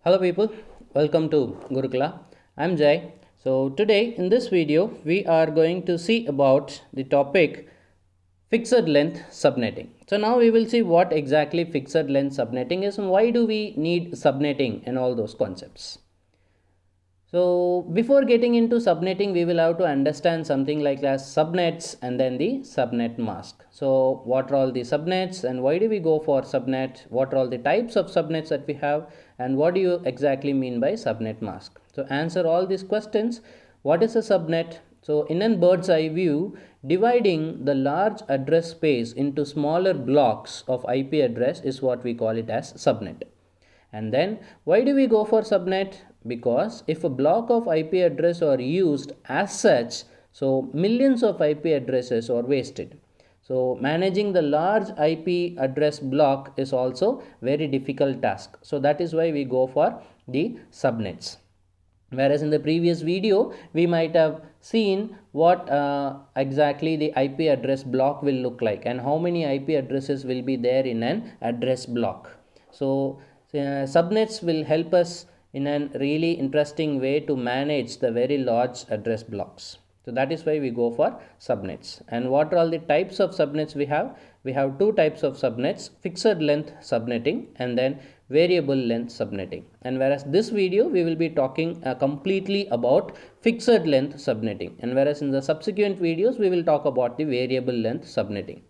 Hello people, welcome to Gurukula. I'm Jai. So today in this video we are going to see about the topic fixed length subnetting. So now we will see what exactly fixed length subnetting is and why do we need subnetting and all those concepts. So before getting into subnetting, we will have to understand something like as subnets and then the subnet mask. So what are all the subnets and why do we go for subnet? What are all the types of subnets that we have and what do you exactly mean by subnet mask? So answer all these questions. What is a subnet? So in a bird's eye view, dividing the large address space into smaller blocks of IP address is what we call it as subnet. And then why do we go for subnet? Because if a block of IP address are used as such, so millions of IP addresses are wasted. So managing the large IP address block is also very difficult task. So that is why we go for the subnets. Whereas in the previous video we might have seen what exactly the IP address block will look like and how many IP addresses will be there in an address block. So subnets will help us in a really interesting way to manage the very large address blocks. So that is why we go for subnets. And what are all the types of subnets we have? We have two types of subnets, fixed length subnetting and then variable length subnetting. And whereas this video we will be talking completely about fixed length subnetting, and whereas in the subsequent videos we will talk about the variable length subnetting.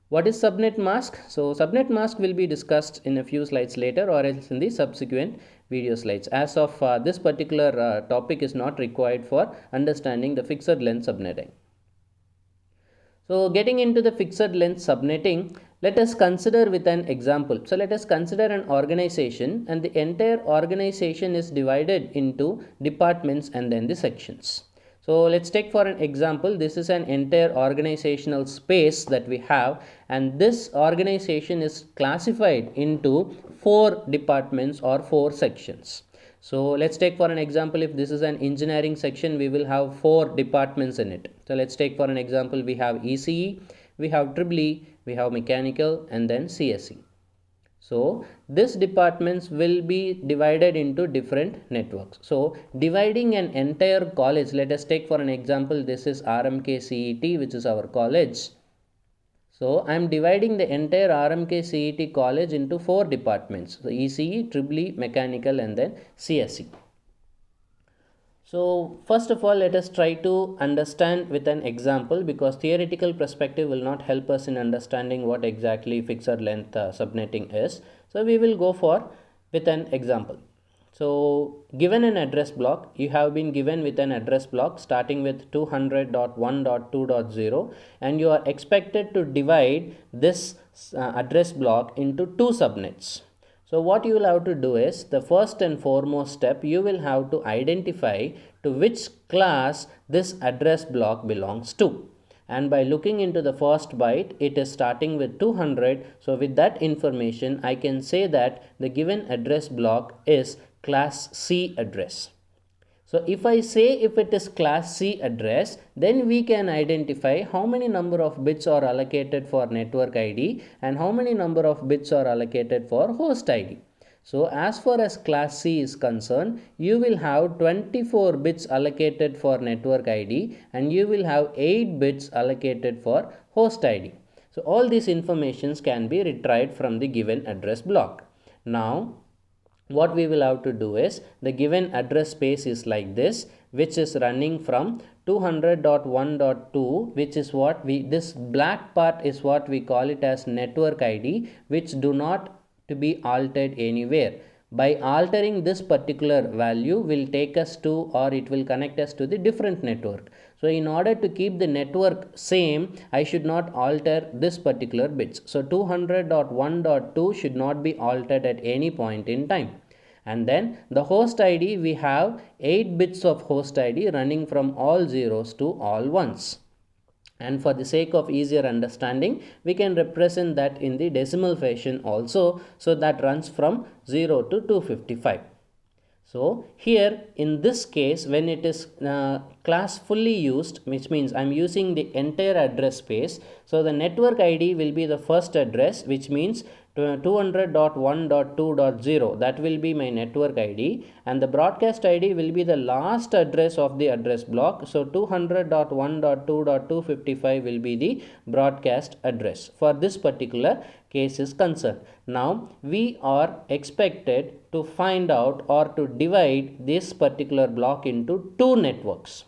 What is subnet mask? So subnet mask will be discussed in a few slides later or else in the subsequent video slides. As of this particular topic is not required for understanding the fixed length subnetting. So getting into the fixed length subnetting, let us consider with an example. So let us consider an organization and the entire organization is divided into departments and then the sections. So let's take for an example, this is an entire organizational space that we have and this organization is classified into 4 departments or 4 sections. So let's take for an example, if this is an engineering section, we will have 4 departments in it. So let's take for an example, we have ECE, we have EEE, we have mechanical and then CSE. So these departments will be divided into different networks. So dividing an entire college, let us take for an example, this is R.M.K. CET, which is our college. So I am dividing the entire R.M.K. CET college into 4 departments. So ECE, EEE, mechanical and then CSE. So first of all, let us try to understand with an example because theoretical perspective will not help us in understanding what exactly fixed length subnetting is. So we will go for with an example. So given an address block, you have been given with an address block starting with 200.1.2.0 and you are expected to divide this address block into 2 subnets. So what you will have to do is, the first and foremost step, you will have to identify to which class this address block belongs to. And by looking into the first byte, it is starting with 200. So with that information, I can say that the given address block is class C address. So if I say if it is class C address, then we can identify how many number of bits are allocated for network ID and how many number of bits are allocated for host ID. So as far as class C is concerned, you will have 24 bits allocated for network ID and you will have 8 bits allocated for host ID. So all these informations can be retrieved from the given address block. Now what we will have to do is, the given address space is like this, which is running from 200.1.2, which is what this black part is what we call it as network ID, which do not to be altered anywhere. By altering this particular value will take us to, or it will connect us to the different network. So in order to keep the network same, I should not alter this particular bits. So 200.1.2 should not be altered at any point in time. And then the host ID, we have 8 bits of host ID running from all zeros to all ones. And for the sake of easier understanding, we can represent that in the decimal fashion also. So that runs from 0 to 255. So here in this case, when it is class fully used, which means I'm using the entire address space. So the network ID will be the first address, which means 200.1.2.0, that will be my network ID, and the broadcast ID will be the last address of the address block. So 200.1.2.255 will be the broadcast address for this particular case is concerned. Now we are expected to find out or to divide this particular block into two networks,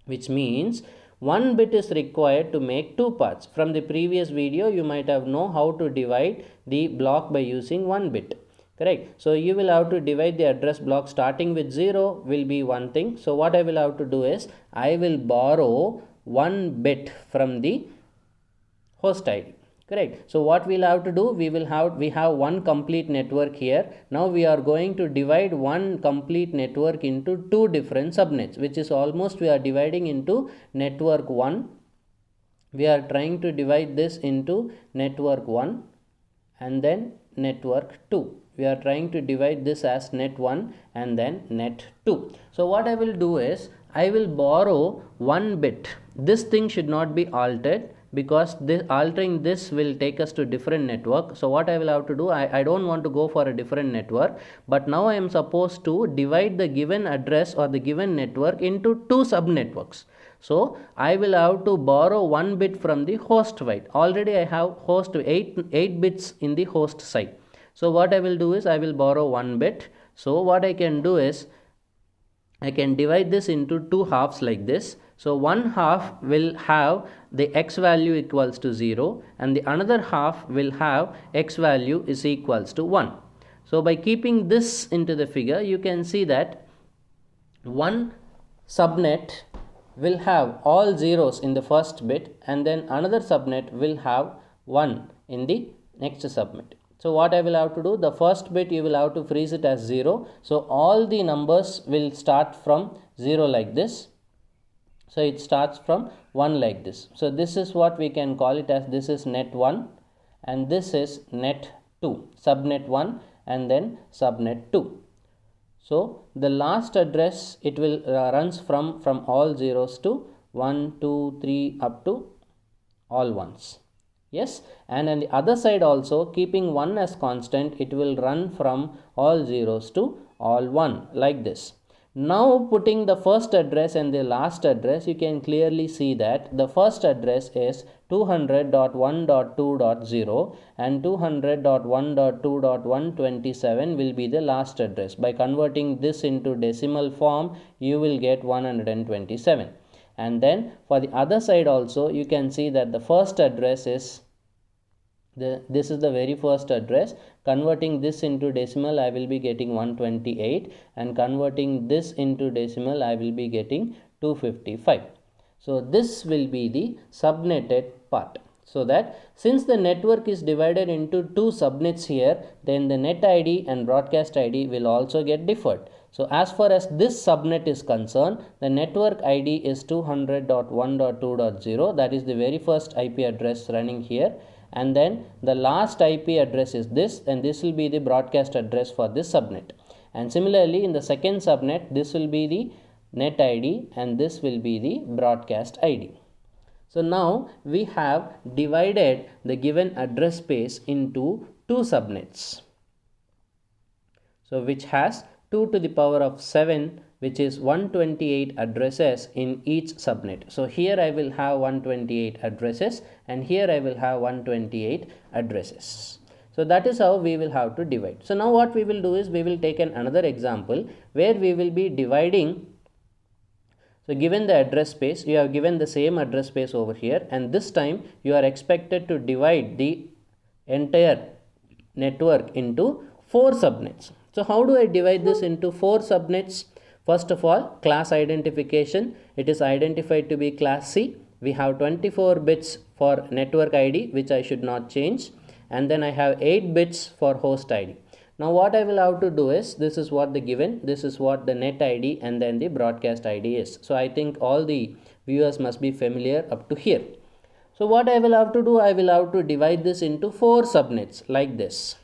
which means one bit is required to make two parts. From the previous video you might have known how to divide the block by using one bit, correct? So you will have to divide the address block starting with 0 will be one thing. So what I will have to do is I will borrow one bit from the host ID, correct? So what we'll have to do, we have one complete network here. Now we are going to divide one complete network into two different subnets, which is almost we are dividing into network 1. We are trying to divide this into network 1 and then network 2. We are trying to divide this as net 1 and then net 2. So what I will do is I will borrow one bit. This thing should not be altered, because altering this will take us to different network. So what I will have to do, I don't want to go for a different network, but now I am supposed to divide the given address or the given network into two subnetworks. So I will have to borrow one bit from the host side. Already I have host 8 bits in the host side. So what I will do is I will borrow one bit. So what I can do is I can divide this into two halves like this. So one half will have the x value equals to 0 and the another half will have x value is equals to 1. So by keeping this into the figure, you can see that one subnet will have all zeros in the first bit and then another subnet will have 1 in the next subnet. So what I will have to do, the first bit you will have to freeze it as 0. So all the numbers will start from 0 like this. So it starts from 1 like this. So this is what we can call it as, this is net 1 and this is net 2, subnet 1 and then subnet 2. So the last address, it will runs from all zeros to 1, 2, 3 up to all ones. Yes, and on the other side also, keeping 1 as constant, it will run from all zeros to all 1 like this. Now putting the first address and the last address, you can clearly see that the first address is 200.1.2.0 and 200.1.2.127 will be the last address. By converting this into decimal form, you will get 127. And then for the other side also, you can see that the first address is this is the very first address. Converting this into decimal, I will be getting 128, and converting this into decimal, I will be getting 255. So this will be the subnetted part. So that since the network is divided into two subnets here, then the net ID and broadcast ID will also get differed. So as far as this subnet is concerned, the network ID is 200.1.2.0. that is the very first IP address running here. And then the last IP address is this, and this will be the broadcast address for this subnet. And similarly in the second subnet, this will be the net ID and this will be the broadcast ID. So now we have divided the given address space into two subnets, so which has 2 to the power of 7, which is 128 addresses in each subnet. So here I will have 128 addresses and here I will have 128 addresses. So that is how we will have to divide. So now what we will do is we will take another example where we will be dividing. So given the address space, you have given the same address space over here, and this time you are expected to divide the entire network into 4 subnets. So how do I divide this into 4 subnets? First of all, class identification. It is identified to be class C. We have 24 bits for network ID, which I should not change. And then I have 8 bits for host ID. Now what I will have to do is, this is what the given, this is what the net ID and then the broadcast ID is. So I think all the viewers must be familiar up to here. So what I will have to do, I will have to divide this into 4 subnets like this.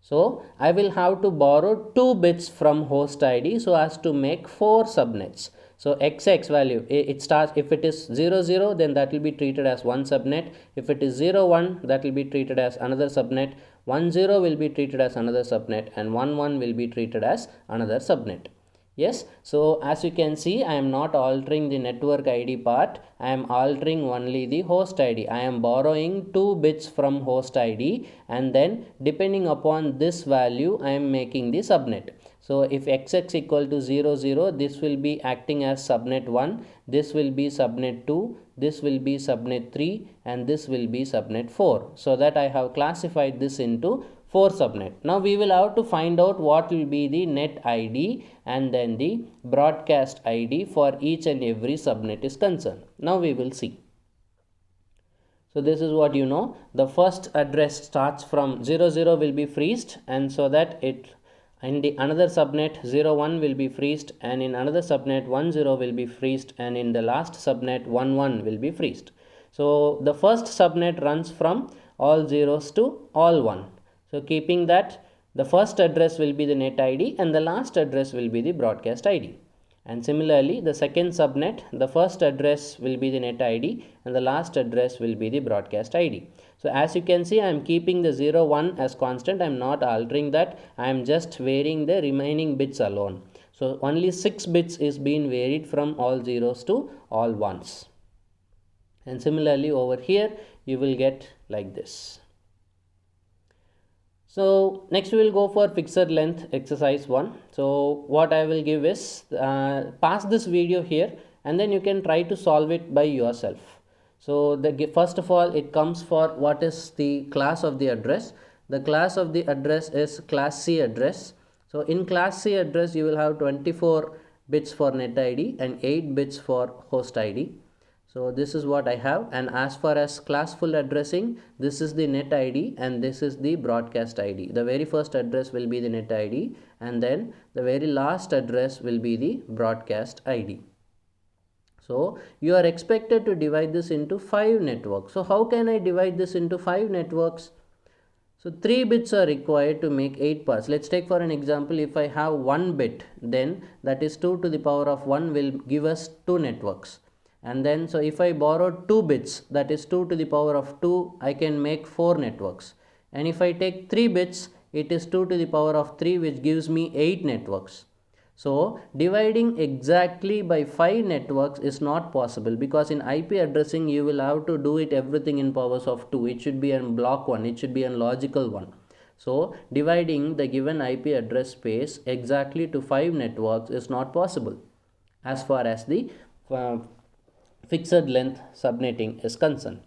So I will have to borrow 2 bits from host ID so as to make 4 subnets. So XX value, it starts, if it is 00, then that will be treated as one subnet. If it is 01, that will be treated as another subnet. 10 will be treated as another subnet, and 11 will be treated as another subnet. Yes, so as you can see, I am not altering the network ID part, I am altering only the host ID. I am borrowing 2 bits from host ID, and then depending upon this value I am making the subnet. So if XX equal to 00, this will be acting as subnet 1, this will be subnet 2, this will be subnet 3, and this will be subnet 4. So that I have classified this into 4 subnet. Now we will have to find out what will be the net ID and then the broadcast ID for each and every subnet is concerned. Now we will see. So this is what you know. The first address starts from 00 will be freezed, and so that it in the another subnet 01 will be freezed, and in another subnet 10 will be freezed, and in the last subnet 11 will be freezed. So the first subnet runs from all zeros to all 1. So keeping that, the first address will be the net ID and the last address will be the broadcast ID. And similarly, the second subnet, the first address will be the net ID and the last address will be the broadcast ID. So as you can see, I am keeping the 01 as constant. I am not altering that. I am just varying the remaining bits alone. So only 6 bits is being varied from all zeros to all ones. And similarly over here, you will get like this. So next we will go for fixed length exercise 1. So what I will give is pause this video here and then you can try to solve it by yourself. So first of all, it comes for what is the class of the address. The class of the address is class C address. So in class C address you will have 24 bits for net ID and 8 bits for host ID. So this is what I have, and as far as classful addressing, this is the net ID and this is the broadcast ID. The very first address will be the net ID and then the very last address will be the broadcast ID. So you are expected to divide this into 5 networks. So how can I divide this into 5 networks? So 3 bits are required to make 8 parts. Let's take for an example, if I have 1 bit, then that is 2 to the power of 1 will give us 2 networks. And then so if I borrow 2 bits, that is 2 to the power of 2, I can make 4 networks. And if I take 3 bits, it is 2 to the power of 3, which gives me 8 networks. So dividing exactly by 5 networks is not possible, because in IP addressing you will have to do it everything in powers of 2. It should be in block 1, it should be in logical 1. So dividing the given IP address space exactly to 5 networks is not possible as far as the fixed length subnetting is concerned.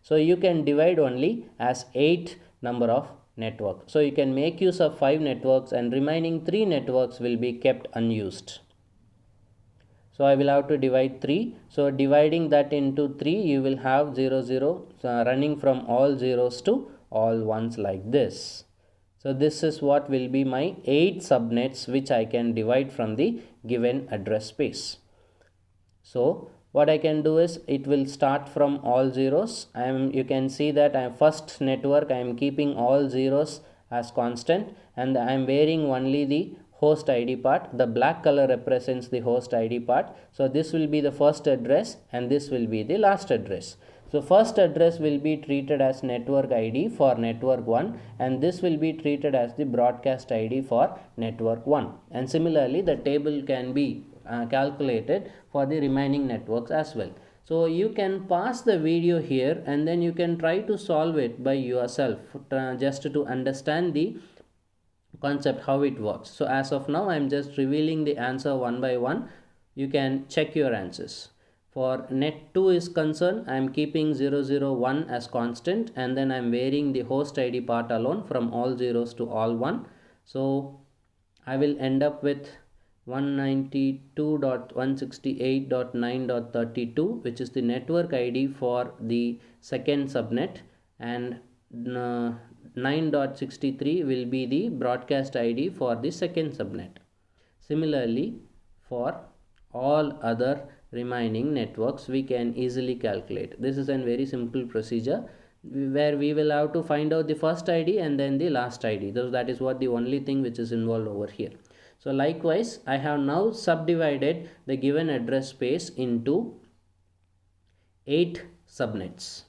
So you can divide only as 8 number of networks. So you can make use of 5 networks and remaining 3 networks will be kept unused. So I will have to divide 3. So dividing that into 3, you will have 0 0 running from all zeros to all ones like this. So this is what will be my 8 subnets which I can divide from the given address space. So what I can do is, it will start from all zeros. You can see that first network I am keeping all zeros as constant and I am varying only the host ID part. The black color represents the host ID part. So this will be the first address and this will be the last address. So first address will be treated as network ID for network 1 and this will be treated as the broadcast ID for network 1. And similarly the table can be calculated for the remaining networks as well. So you can pause the video here and then you can try to solve it by yourself just to understand the concept how it works. So as of now I am just revealing the answer one by one. You can check your answers. For net 2 is concerned, I am keeping 001 as constant and then I am varying the host ID part alone from all zeros to all 1. So I will end up with 192.168.9.32, which is the network ID for the second subnet, and 9.63 will be the broadcast ID for the second subnet. Similarly, for all other remaining networks we can easily calculate. This is a very simple procedure where we will have to find out the first ID and then the last ID. That is what the only thing which is involved over here. So likewise, I have now subdivided the given address space into 8 subnets.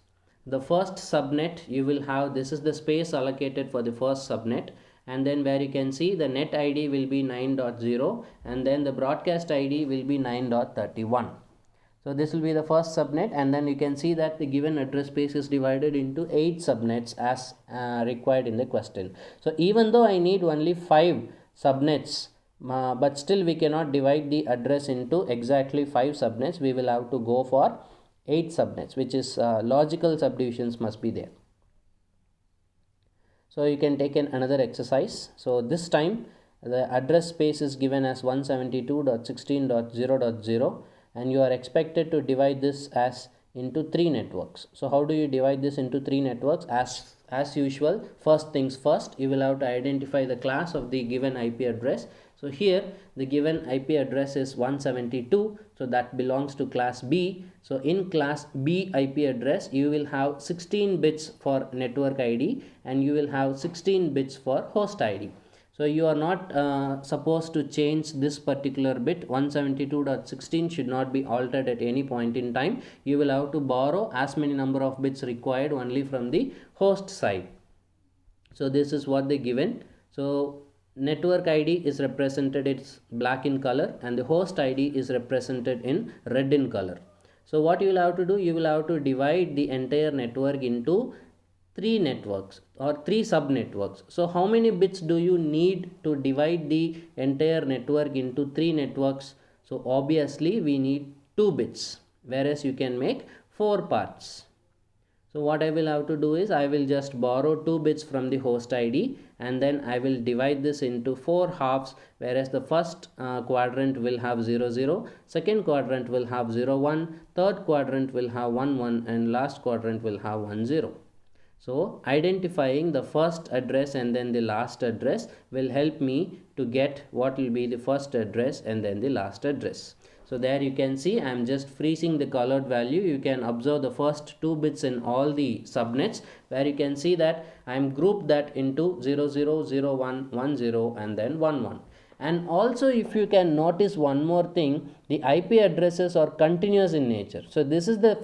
The first subnet you will have, this is the space allocated for the first subnet, and then where you can see the net ID will be 9.0 and then the broadcast ID will be 9.31. So this will be the first subnet, and then you can see that the given address space is divided into 8 subnets as required in the question. So even though I need only 5 subnets, but still we cannot divide the address into exactly 5 subnets. We will have to go for 8 subnets, which is logical subdivisions must be there. So you can take another exercise. So this time the address space is given as 172.16.0.0 and you are expected to divide this as into 3 networks. So how do you divide this into 3 networks? As usual, first things first, you will have to identify the class of the given IP address. So here the given IP address is 172, so that belongs to class B. So in class B IP address you will have 16 bits for network ID and you will have 16 bits for host ID. So you are not supposed to change this particular bit. 172.16 should not be altered at any point in time. You will have to borrow as many number of bits required only from the host side. So this is what they given. So network ID is represented, it's black in color, and the host ID is represented in red in color. So what you will have to do, you will have to divide the entire network into 3 networks or 3 subnetworks. So how many bits do you need to divide the entire network into 3 networks? So obviously we need 2 bits, whereas you can make 4 parts. So what I will have to do is I will just borrow 2 bits from the host ID and then I will divide this into 4 halves, whereas the first quadrant will have 0 0, second quadrant will have 0 1, third quadrant will have 1 1 and last quadrant will have 1 0. So identifying the first address and then the last address will help me to get what will be the first address and then the last address. So there you can see I am just freezing the colored value. You can observe the first 2 bits in all the subnets, where you can see that I am grouped that into 0 0 0 1 1 0 and then 1 1. And also if you can notice one more thing, the IP addresses are continuous in nature. So this is the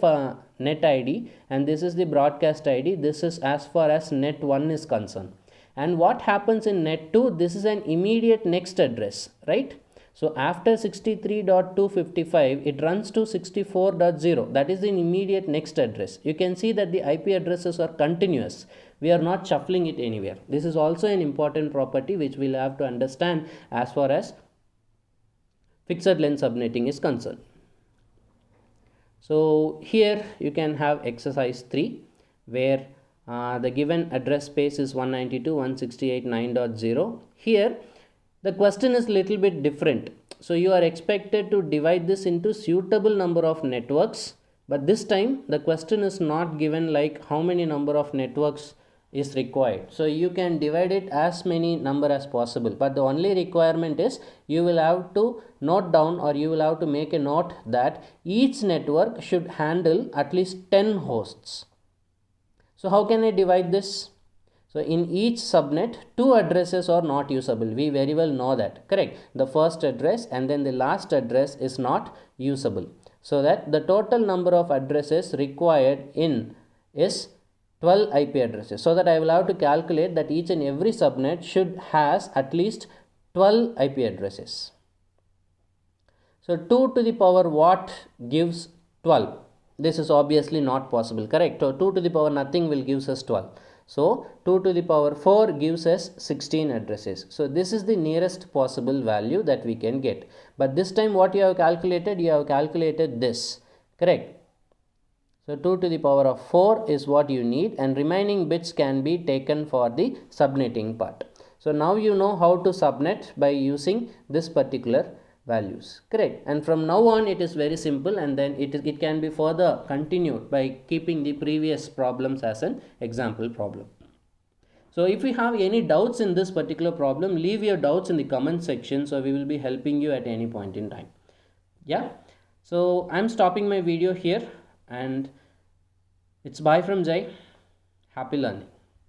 net ID and this is the broadcast ID. This is as far as net 1 is concerned. And what happens in net 2, this is an immediate next address, right? So after 63.255 it runs to 64.0, that is the immediate next address. You can see that the IP addresses are continuous. We are not shuffling it anywhere. This is also an important property which we'll have to understand as far as fixed length subnetting is concerned. So here you can have exercise 3 where the given address space is 192.168.9.0. Here the question is little bit different. So you are expected to divide this into suitable number of networks, but this time the question is not given like how many number of networks is required. So you can divide it as many number as possible, but the only requirement is you will have to note down or you will have to make a note that each network should handle at least 10 hosts. So how can I divide this? So in each subnet 2 addresses are not usable. We very well know that, correct? The first address and then the last address is not usable. So that the total number of addresses required in is 12 IP addresses. So that I will have to calculate that each and every subnet should has at least 12 IP addresses. So 2 to the power what gives 12? This is obviously not possible, correct? So 2 to the power nothing will gives us 12. So 2 to the power 4 gives us 16 addresses. So this is the nearest possible value that we can get. But this time what you have calculated? You have calculated this, correct? So 2 to the power of 4 is what you need, and remaining bits can be taken for the subnetting part. So now you know how to subnet by using this particular values, correct? And from now on it is very simple, and then it can be further continued by keeping the previous problems as an example problem. So if you have any doubts in this particular problem, leave your doubts in the comment section, so we will be helping you at any point in time. Yeah, so I'm stopping my video here, and it's bye from Jai. Happy learning.